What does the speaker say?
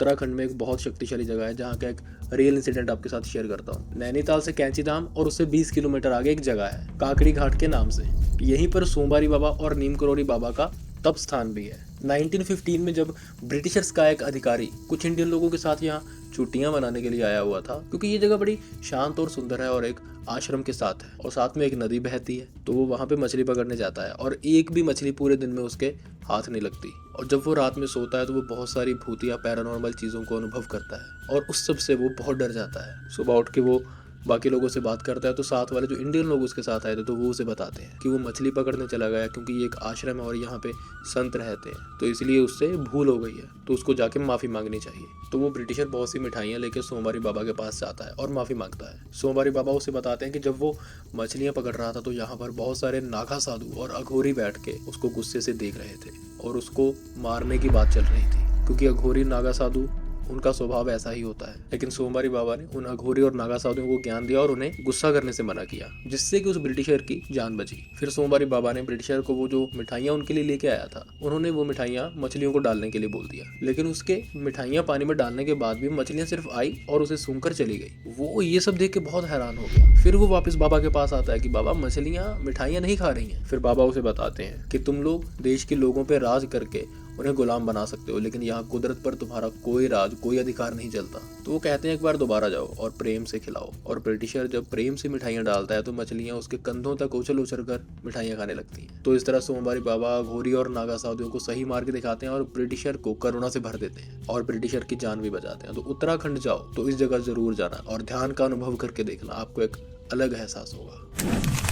उत्तराखंड में एक बहुत शक्तिशाली जगह है जहाँ का एक रियल इंसिडेंट आपके साथ शेयर करता हूँ। नैनीताल से कैंची धाम और उससे 20 किलोमीटर आगे एक जगह है काकड़ी घाट के नाम से। यहीं पर सोमवारी बाबा और नीम करोली बाबा का तप स्थान भी है। 1915 में जब ब्रिटिशर्स का एक अधिकारी कुछ इंडियन लोगों के साथ यहाँ छुट्टियां मनाने के लिए आया हुआ था, क्योंकि ये जगह बड़ी शांत और सुंदर है और एक आश्रम के साथ है और साथ में एक नदी बहती है, तो वो वहाँ पे मछली पकड़ने जाता है और एक भी मछली पूरे दिन में उसके हाथ नहीं लगती। और जब वो रात में सोता है तो वो बहुत सारी भूतिया पैरानॉर्मल चीज़ों को अनुभव करता है और उस सब से वो बहुत डर जाता है। सुबह उठ के वो बाकी लोगों से बात करता है तो साथ वाले जो इंडियन लोग उसके साथ आए थे तो वो उसे बताते हैं कि वो मछली पकड़ने चला गया, क्योंकि ये एक आश्रम है और यहाँ पे संत रहते हैं, तो इसलिए उससे भूल हो गई है, तो उसको जाके माफ़ी मांगनी चाहिए। तो वो ब्रिटिशर बहुत सी मिठाइयाँ लेके सोमवारी बाबा के पास जाता है और माफ़ी मांगता है। सोमवारी बाबा उसे बताते हैं कि जब वो मछलियाँ पकड़ रहा था तो यहाँ पर बहुत सारे नागा साधु और अघोरी बैठ के उसको गुस्से से देख रहे थे और उसको मारने की बात चल रही थी, क्योंकि अघोरी नागा साधु उनका स्वभाव ऐसा ही होता है। लेकिन सोमवारी बाबा ने उन अघोरी और नागा साधुओं को ज्ञान दिया और उन्हें गुस्सा करने से मना किया, जिससे कि उस ब्रिटिशर की जान बची। फिर सोमवारी बाबा ने ब्रिटिशर को वो जो मिठाइयाँ उनके लिए लेके आया था, उन्होंने वो मिठाइयाँ मछलियों को डालने के लिए बोल दिया, लेकिन उसके मिठाइयाँ पानी में डालने के बाद भी मछलियाँ सिर्फ आई और उसे सूंघकर चली गई। वो ये सब देख के बहुत हैरान हो गया। फिर वो वापस बाबा के पास आता है कि बाबा मछलियाँ मिठाइयाँ नहीं खा रही हैं। फिर बाबा उसे बताते हैं कि तुम लोग देश के लोगों पे राज करके उन्हें गुलाम बना सकते हो, लेकिन यहाँ कुदरत पर तुम्हारा कोई राज कोई अधिकार नहीं चलता। तो वो कहते हैं एक बार दोबारा जाओ और प्रेम से खिलाओ। और ब्रिटिशर जब प्रेम से मिठाइयाँ डालता है तो मछलियाँ उसके कंधों तक उछल उछल कर मिठाइयाँ खाने लगती हैं। तो इस तरह सोमवारी बाबा घोरी और नागा साधुओं को सही मार्ग दिखाते हैं और ब्रिटिशर को करुणा से भर देते हैं और ब्रिटिशर की जान भी बचाते हैं। तो उत्तराखंड जाओ तो इस जगह जरूर जाना और ध्यान का अनुभव करके देखना, आपको एक अलग एहसास होगा।